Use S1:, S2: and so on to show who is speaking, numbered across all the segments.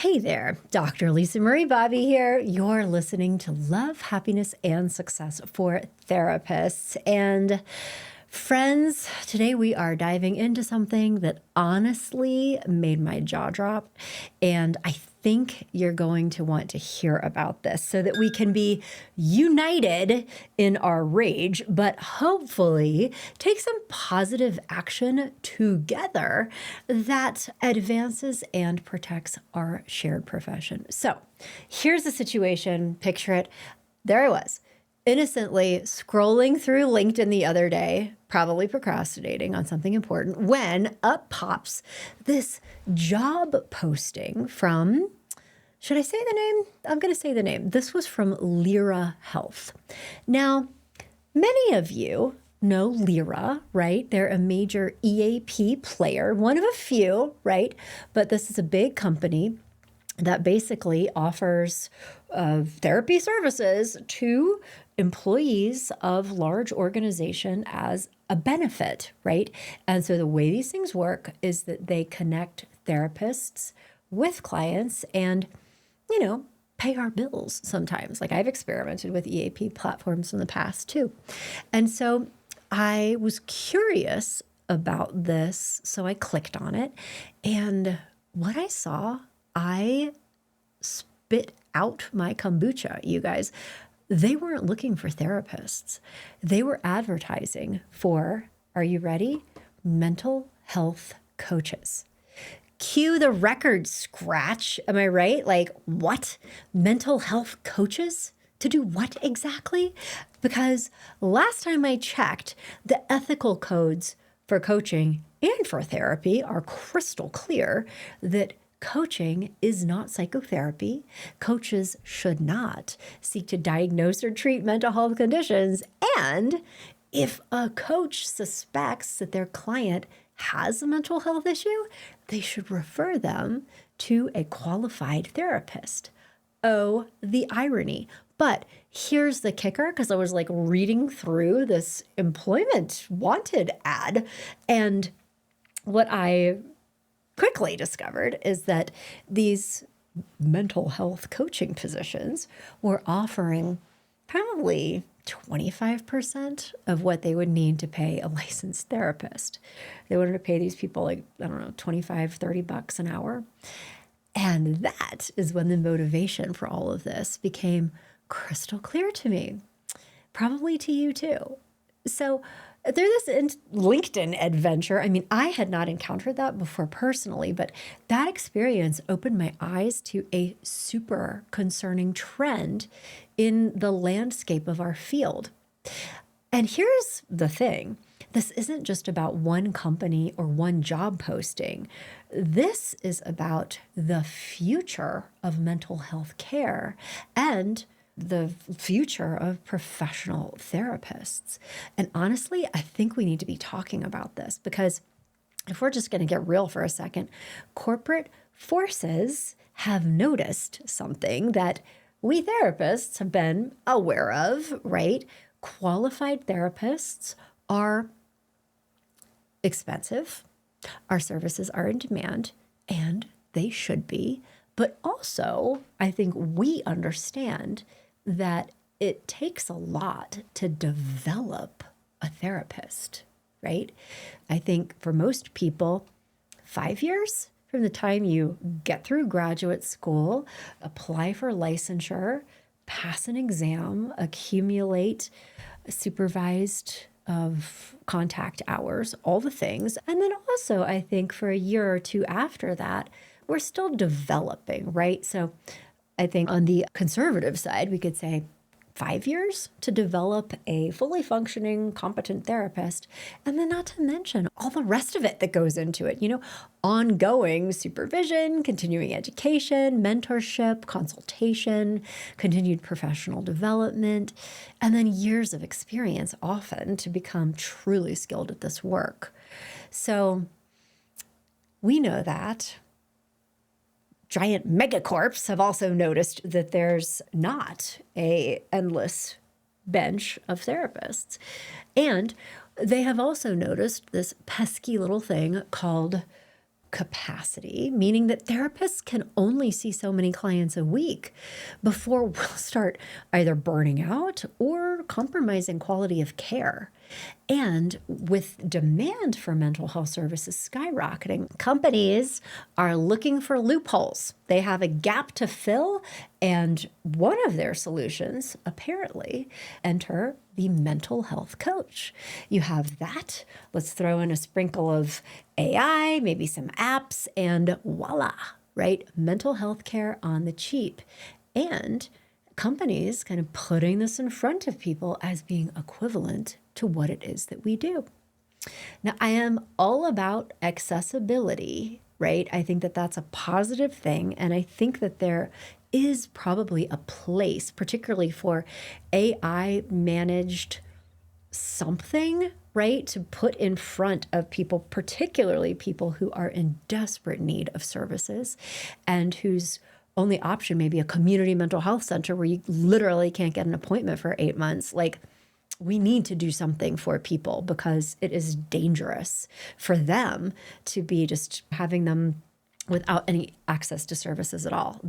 S1: Hey there, Dr. Lisa Marie Bobby here. You're listening to Love, Happiness, and Success for Therapists. And friends, today we are diving into something that honestly made my jaw drop. And I think you're going to want to hear about this so that we can be united in our rage, but hopefully take some positive action together that advances and protects our shared profession. So here's the situation. Picture it. There I was, innocently scrolling through LinkedIn the other day, probably procrastinating on something important, when up pops this job posting from, should I say the name? I'm going to say the name. This was from Lyra Health. Now, many of you know Lyra, right? They're a major EAP player, one of a few, right? But this is a big company that basically offers therapy services to employees of large organization as a benefit, right? And so the way these things work is that they connect therapists with clients and, pay our bills sometimes. Like I've experimented with EAP platforms in the past too. And so I was curious about this, so I clicked on it. And what I saw, I spit out my kombucha, you guys. They weren't looking for therapists. They were advertising for, are you ready? Mental health coaches. Cue the record scratch. Am I right? Like, what? Mental health coaches? To do what exactly? Because last time I checked, the ethical codes for coaching and for therapy are crystal clear that coaching is not psychotherapy. Coaches should not seek to diagnose or treat mental health conditions. And if a coach suspects that their client has a mental health issue, they should refer them to a qualified therapist. Oh, the irony. But here's the kicker, because I was like reading through this employment wanted ad, and what I quickly discovered is that these mental health coaching positions were offering probably 25% of what they would need to pay a licensed therapist. They wanted to pay these people like, I don't know, 25, 30 bucks an hour. And that is when the motivation for all of this became crystal clear to me, probably to you too. So through this LinkedIn adventure, I mean, I had not encountered that before personally, but that experience opened my eyes to a super concerning trend in the landscape of our field. And here's the thing. This isn't just about one company or one job posting. This is about the future of mental health care and the future of professional therapists. And honestly, I think we need to be talking about this because if we're just going to get real for a second, corporate forces have noticed something that we therapists have been aware of, right? Qualified therapists are expensive. Our services are in demand, and they should be. But also, I think we understand that it takes a lot to develop a therapist, right? I think for most people, 5 years from the time you get through graduate school, apply for licensure, pass an exam, accumulate supervised of contact hours, all the things. And then also, I think for a year or two after that, we're still developing, right? So I think on the conservative side, we could say 5 years to develop a fully functioning, competent therapist. And then not to mention all the rest of it that goes into it, ongoing supervision, continuing education, mentorship, consultation, continued professional development, and then years of experience often to become truly skilled at this work. So we know that. Giant megacorps have also noticed that there's not an endless bench of therapists. And they have also noticed this pesky little thing called capacity, meaning that therapists can only see so many clients a week before we'll start either burning out or compromising quality of care. And with demand for mental health services skyrocketing, companies are looking for loopholes. They have a gap to fill, and one of their solutions, apparently, enter the mental health coach. You have that. Let's throw in a sprinkle of AI, maybe some apps, and voila, right? Mental health care on the cheap. And companies kind of putting this in front of people as being equivalent to what it is that we do. Now, I am all about accessibility, right? I think that that's a positive thing. And I think that there is probably a place, particularly for AI managed something, right, to put in front of people, particularly people who are in desperate need of services and whose only option may be a community mental health center where you literally can't get an appointment for 8 months. Like, we need to do something for people because it is dangerous for them to be just having them without any access to services at all.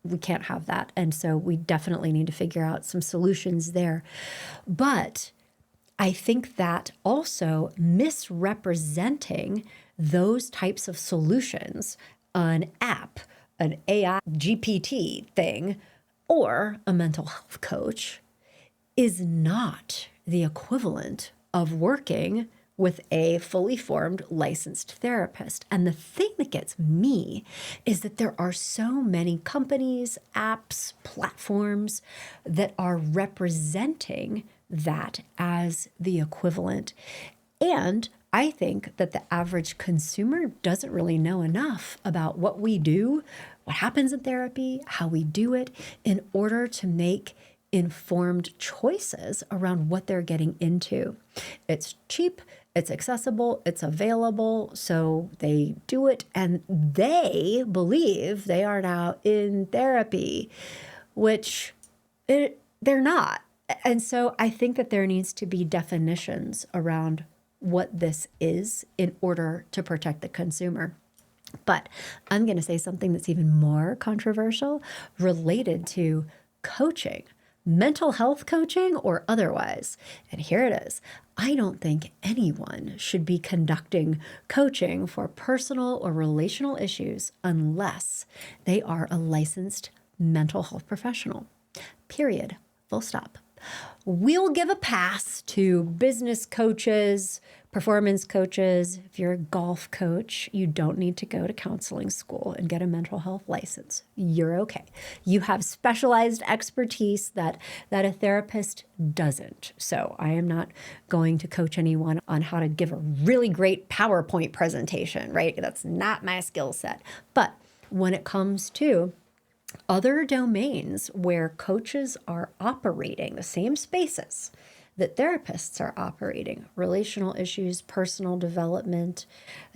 S1: We can't have that. And so we definitely need to figure out some solutions there. But I think that also misrepresenting those types of solutions, an app, an AI GPT thing, or a mental health coach, is not the equivalent of working with a fully formed licensed therapist. And the thing that gets me is that there are so many companies, apps, platforms that are representing that as the equivalent. And I think that the average consumer doesn't really know enough about what we do, what happens in therapy, how we do it, in order to make informed choices around what they're getting into. It's cheap, it's accessible, it's available, so they do it, and they believe they are now in therapy, which they're not. And so I think that there needs to be definitions around what this is in order to protect the consumer. But I'm going to say something that's even more controversial related to coaching, mental health coaching or otherwise. And here it is. I don't think anyone should be conducting coaching for personal or relational issues unless they are a licensed mental health professional. Period. Full stop. We'll give a pass to business coaches, performance coaches. If you're a golf coach, you don't need to go to counseling school and get a mental health license. You're okay. You have specialized expertise that a therapist doesn't. So I am not going to coach anyone on how to give a really great PowerPoint presentation, right? That's not my skill set. But when it comes to other domains where coaches are operating the same spaces that therapists are operating, relational issues, personal development,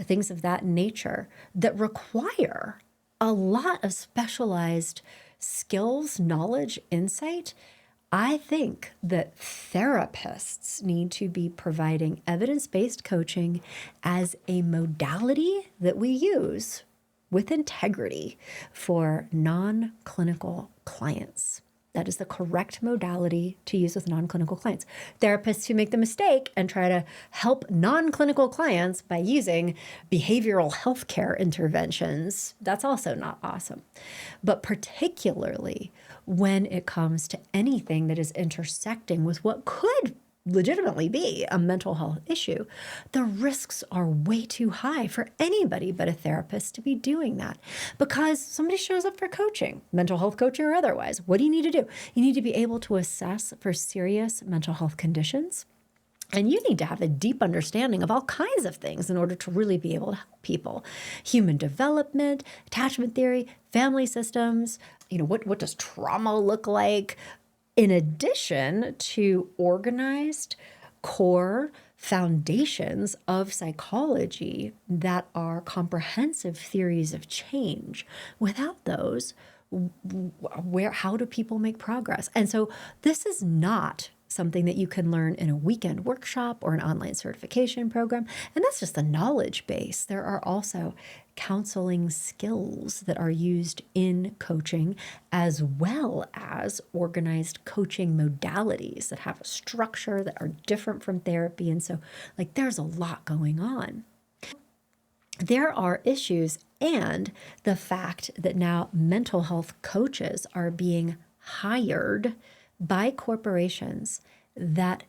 S1: things of that nature that require a lot of specialized skills, knowledge, insight, I think that therapists need to be providing evidence-based coaching as a modality that we use with integrity for non-clinical clients. That is the correct modality to use with non-clinical clients. Therapists who make the mistake and try to help non-clinical clients by using behavioral healthcare interventions, that's also not awesome. But particularly when it comes to anything that is intersecting with what could legitimately be a mental health issue, the risks are way too high for anybody but a therapist to be doing that. Because somebody shows up for coaching, mental health coaching or otherwise, what do you need to do? You need to be able to assess for serious mental health conditions. And you need to have a deep understanding of all kinds of things in order to really be able to help people. Human development, attachment theory, family systems, what does trauma look like? In addition to organized core foundations of psychology that are comprehensive theories of change. Without those, how do people make progress? And so this is not something that you can learn in a weekend workshop or an online certification program. And that's just the knowledge base. There are also counseling skills that are used in coaching, as well as organized coaching modalities that have a structure that are different from therapy. And so, like, there's a lot going on. There are issues, and the fact that now mental health coaches are being hired by corporations that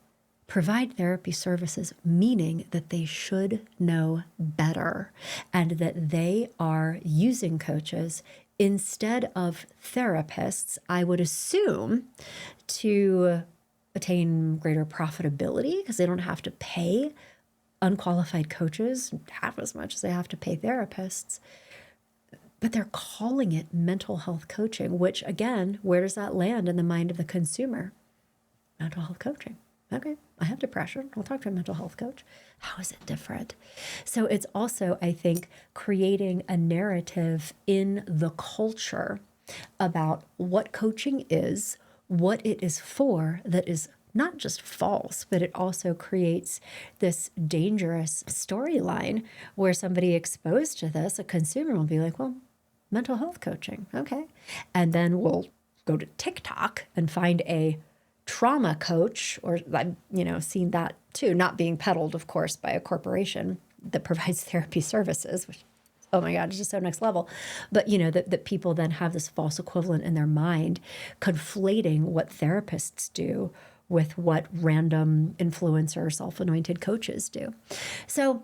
S1: provide therapy services, meaning that they should know better and that they are using coaches instead of therapists, I would assume, to attain greater profitability because they don't have to pay unqualified coaches half as much as they have to pay therapists. But they're calling it mental health coaching, which, again, where does that land in the mind of the consumer? Mental health coaching. Okay, I have depression. I'll talk to a mental health coach. How is it different? So it's also, I think, creating a narrative in the culture about what coaching is, what it is for, that is not just false, but it also creates this dangerous storyline where somebody exposed to this, a consumer, will be like, well, mental health coaching, okay. And then we'll go to TikTok and find a trauma coach, or I've, seen that too, not being peddled, of course, by a corporation that provides therapy services, which, oh my God, it's just so next level. But, that people then have this false equivalent in their mind, conflating what therapists do with what random influencer, self-anointed coaches do. So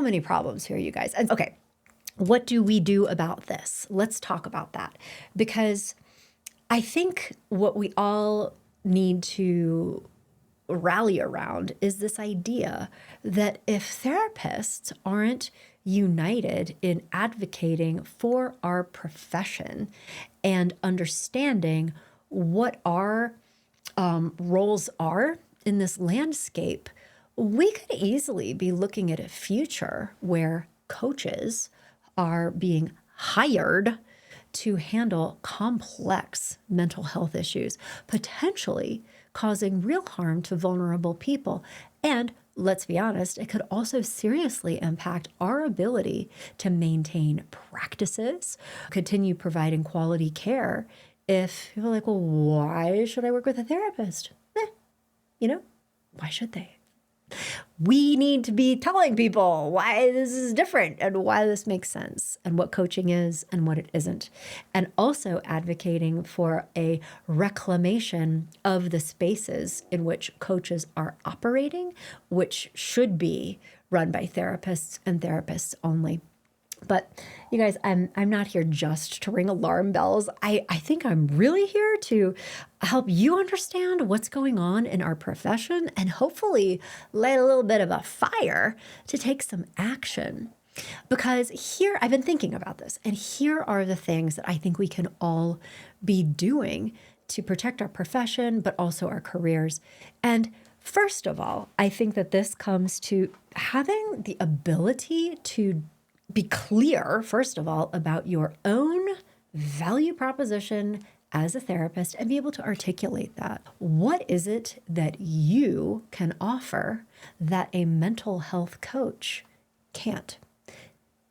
S1: many problems here, you guys. And okay, what do we do about this? Let's talk about that, because I think what we all need to rally around is this idea that if therapists aren't united in advocating for our profession and understanding what our roles are in this landscape, we could easily be looking at a future where coaches are being hired to handle complex mental health issues, potentially causing real harm to vulnerable people. And let's be honest, it could also seriously impact our ability to maintain practices, continue providing quality care. If people are like, well, why should I work with a therapist? Why should they? We need to be telling people why this is different and why this makes sense and what coaching is and what it isn't. And also advocating for a reclamation of the spaces in which coaches are operating, which should be run by therapists and therapists only. But you guys, I'm not here just to ring alarm bells. I think I'm really here to help you understand what's going on in our profession and hopefully light a little bit of a fire to take some action. Because here, I've been thinking about this, and here are the things that I think we can all be doing to protect our profession, but also our careers. And first of all, I think that this comes to having the ability to be clear, first of all, about your own value proposition as a therapist and be able to articulate that. What is it that you can offer that a mental health coach can't?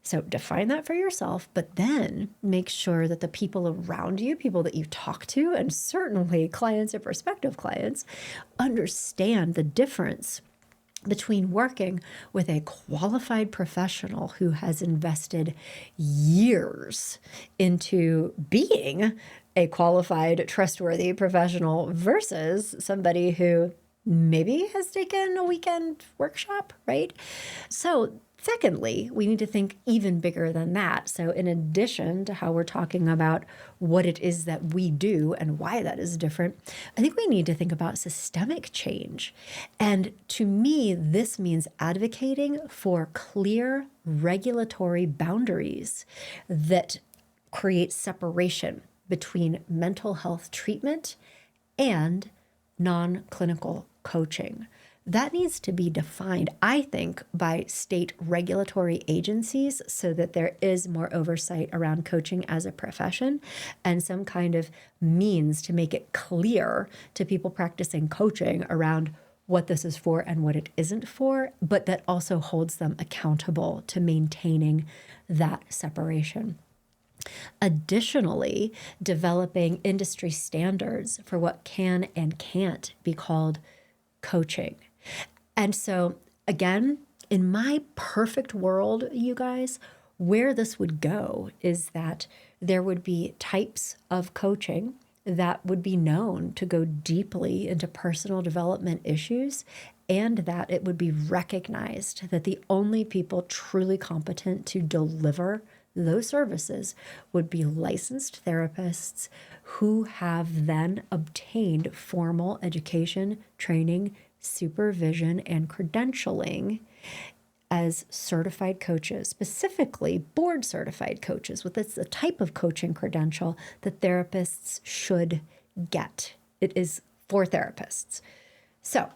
S1: So define that for yourself, but then make sure that the people around you, people that you talk to, and certainly clients or prospective clients, understand the difference between working with a qualified professional who has invested years into being a qualified, trustworthy professional versus somebody who maybe has taken a weekend workshop, right? So secondly, we need to think even bigger than that. So in addition to how we're talking about what it is that we do and why that is different, I think we need to think about systemic change. And to me, this means advocating for clear regulatory boundaries that create separation between mental health treatment and non-clinical coaching. That needs to be defined, I think, by state regulatory agencies so that there is more oversight around coaching as a profession and some kind of means to make it clear to people practicing coaching around what this is for and what it isn't for, but that also holds them accountable to maintaining that separation. Additionally, developing industry standards for what can and can't be called coaching. And so, again, in my perfect world, you guys, where this would go is that there would be types of coaching that would be known to go deeply into personal development issues, and that it would be recognized that the only people truly competent to deliver those services would be licensed therapists who have then obtained formal education, training, supervision, and credentialing as certified coaches, specifically board certified coaches, with it's the type of coaching credential that therapists should get. It is for therapists. So,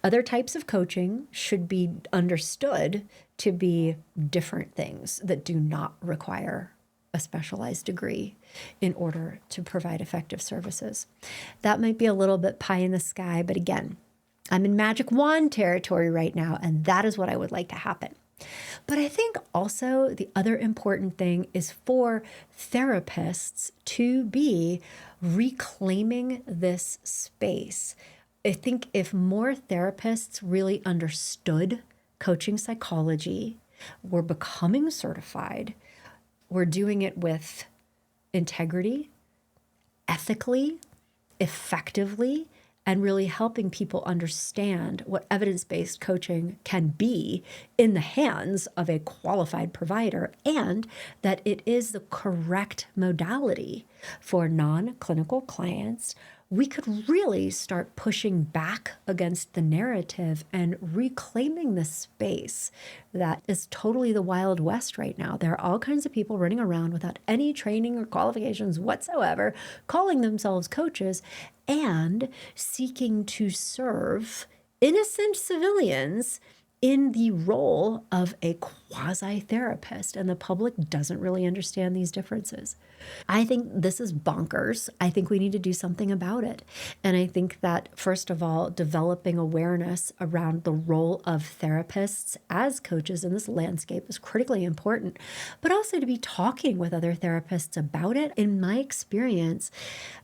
S1: other types of coaching should be understood to be different things that do not require a specialized degree in order to provide effective services. That might be a little bit pie in the sky, but again, I'm in magic wand territory right now, and that is what I would like to happen. But I think also the other important thing is for therapists to be reclaiming this space. I think if more therapists really understood coaching psychology, were becoming certified, were doing it with integrity, ethically, effectively, and really helping people understand what evidence-based coaching can be in the hands of a qualified provider, and that it is the correct modality for non-clinical clients, we could really start pushing back against the narrative and reclaiming the space that is totally the Wild West right now. There are all kinds of people running around without any training or qualifications whatsoever, calling themselves coaches and seeking to serve innocent civilians in the role of a quasi-therapist, and the public doesn't really understand these differences. I think this is bonkers. I think we need to do something about it. And I think that, first of all, developing awareness around the role of therapists as coaches in this landscape is critically important, but also to be talking with other therapists about it. In my experience,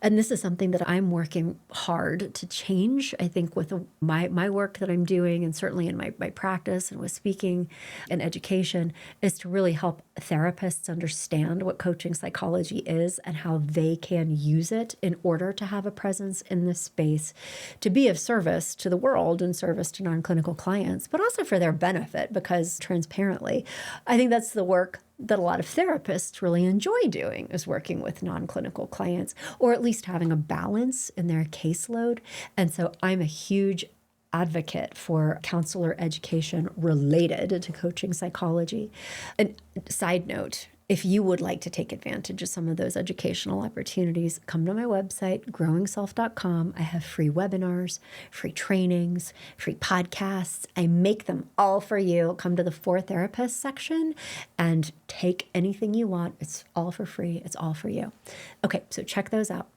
S1: and this is something that I'm working hard to change, I think with my work that I'm doing, and certainly in my practice and with speaking and education, is to really help therapists understand what coaching psychology is and how they can use it in order to have a presence in this space, to be of service to the world and service to non-clinical clients, but also for their benefit, because transparently, I think that's the work that a lot of therapists really enjoy doing, is working with non-clinical clients, or at least having a balance in their caseload. And so I'm a huge advocate for counselor education related to coaching psychology. And side note, if you would like to take advantage of some of those educational opportunities, come to my website, growingself.com. I have free webinars, free trainings, free podcasts. I make them all for you. Come to the For Therapists section and take anything you want. It's all for free. It's all for you. Okay, so check those out.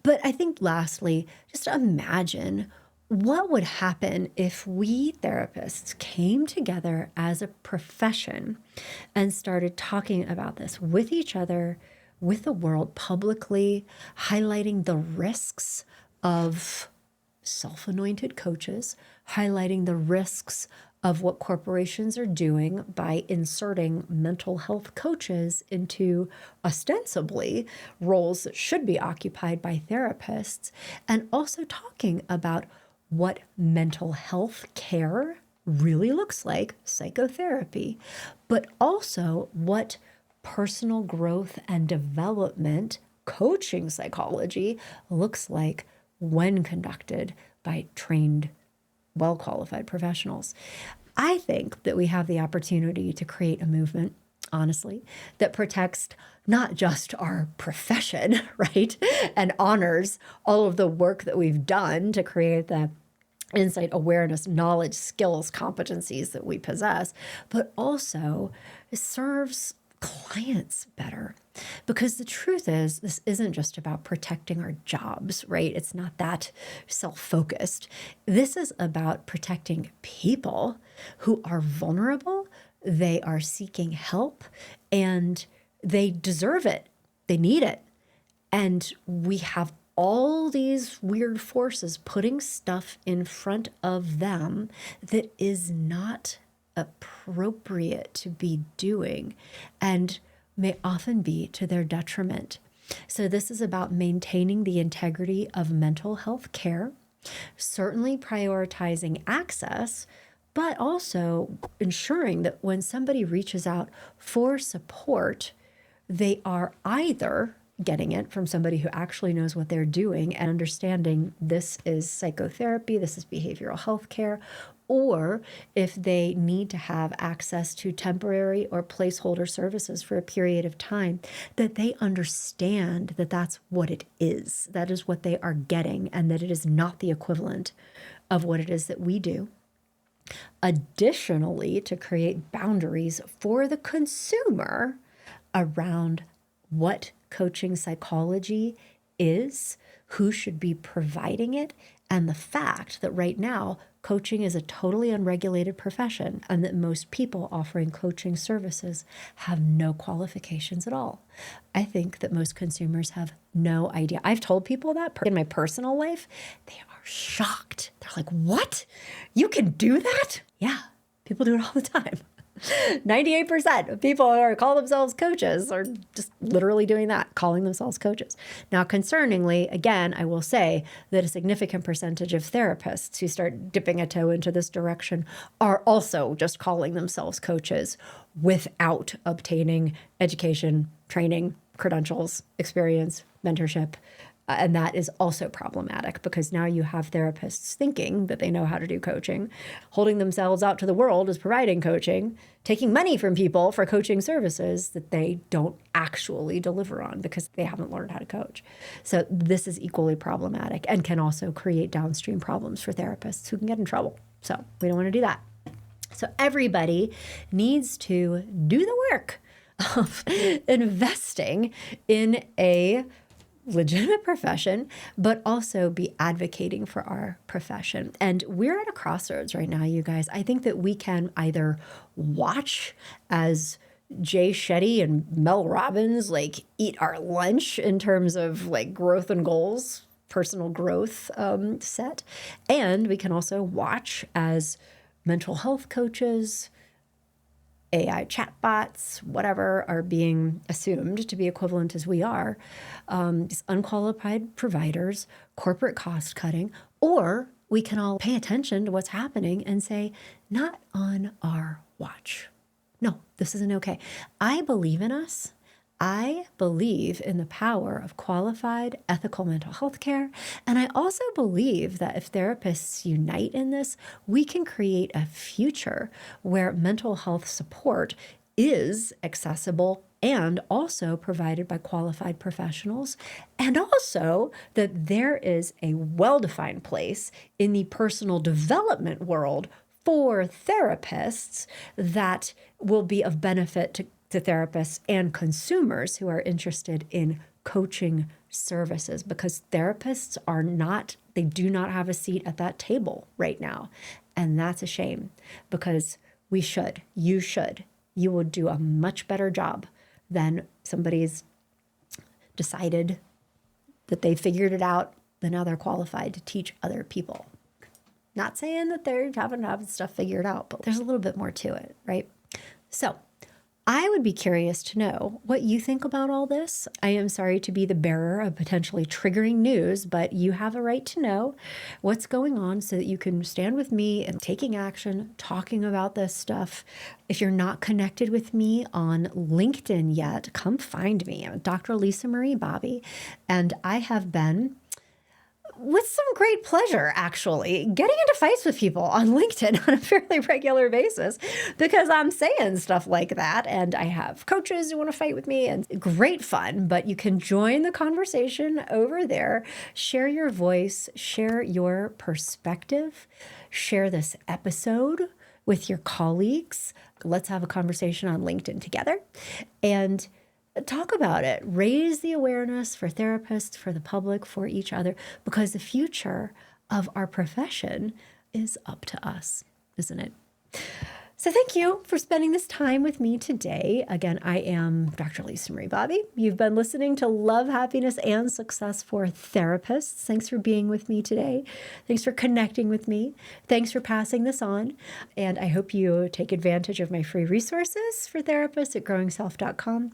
S1: But I think lastly, just imagine what would happen if we therapists came together as a profession and started talking about this with each other, with the world, publicly, highlighting the risks of self-anointed coaches, highlighting the risks of what corporations are doing by inserting mental health coaches into ostensibly roles that should be occupied by therapists, and also talking about what mental health care really looks like, psychotherapy, but also what personal growth and development coaching psychology looks like when conducted by trained, well-qualified professionals. I think that we have the opportunity to create a movement, honestly, that protects not just our profession, right, and honors all of the work that we've done to create the insight, awareness, knowledge, skills, competencies that we possess, but also serves clients better. Because the truth is, this isn't just about protecting our jobs, right? It's not that self-focused. This is about protecting people who are vulnerable, they are seeking help, and they deserve it. They need it. And we have all these weird forces putting stuff in front of them that is not appropriate to be doing and may often be to their detriment. So this is about maintaining the integrity of mental health care, certainly prioritizing access, but also ensuring that when somebody reaches out for support, they are either getting it from somebody who actually knows what they're doing and understanding this is psychotherapy, this is behavioral health care, or if they need to have access to temporary or placeholder services for a period of time, that they understand that that's what it is. That is what they are getting, and that it is not the equivalent of what it is that we do. Additionally, to create boundaries for the consumer around what coaching psychology is, who should be providing it, and the fact that right now coaching is a totally unregulated profession and that most people offering coaching services have no qualifications at all. I think that most consumers have no idea. I've told people that in my personal life. They are shocked. They're like, what? You can do that? Yeah, people do it all the time. 98% of people who call themselves coaches are just literally doing that, calling themselves coaches. Now, concerningly, again, I will say that a significant percentage of therapists who start dipping a toe into this direction are also just calling themselves coaches without obtaining education, training, credentials, experience, mentorship. And that is also problematic because now you have therapists thinking that they know how to do coaching, holding themselves out to the world as providing coaching, taking money from people for coaching services that they don't actually deliver on because they haven't learned how to coach. So this is equally problematic and can also create downstream problems for therapists who can get in trouble. So we don't want to do that. So everybody needs to do the work of investing in a legitimate profession, but also be advocating for our profession. And we're at a crossroads right now, you guys. I think that we can either watch as Jay Shetty and Mel Robbins eat our lunch in terms of growth and goals, personal growth set. And we can also watch as mental health coaches, AI chatbots, whatever, are being assumed to be equivalent as we are, these unqualified providers, corporate cost cutting, or we can all pay attention to what's happening and say, not on our watch. No, this isn't okay. I believe in us. I believe in the power of qualified, ethical mental health care. And I also believe that if therapists unite in this, we can create a future where mental health support is accessible and also provided by qualified professionals, and also that there is a well-defined place in the personal development world for therapists that will be of benefit to therapists and consumers who are interested in coaching services, because therapists they do not have a seat at that table right now. And that's a shame, because you would do a much better job than somebody's decided that they figured it out, then now they're qualified to teach other people. Not saying that they haven't have stuff figured out, but there's a little bit more to it, right? So I would be curious to know what you think about all this. I am sorry to be the bearer of potentially triggering news, but you have a right to know what's going on so that you can stand with me in taking action, talking about this stuff. If you're not connected with me on LinkedIn yet, come find me. I'm Dr. Lisa Marie Bobby, and I have been, with some great pleasure, actually, getting into fights with people on LinkedIn on a fairly regular basis because I'm saying stuff like that. And I have coaches who want to fight with me, and great fun. But you can join the conversation over there, share your voice, share your perspective, share this episode with your colleagues. Let's have a conversation on LinkedIn together and talk about it. Raise the awareness for therapists, for the public, for each other, because the future of our profession is up to us, isn't it? So thank you for spending this time with me today. Again, I am Dr. Lisa Marie Bobby. You've been listening to Love, Happiness, and Success for Therapists. Thanks for being with me today. Thanks for connecting with me. Thanks for passing this on. And I hope you take advantage of my free resources for therapists at growingself.com.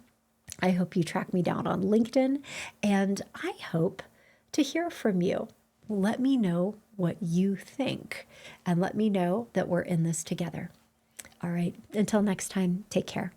S1: I hope you track me down on LinkedIn, and I hope to hear from you. Let me know what you think, and let me know that we're in this together. All right, until next time, take care.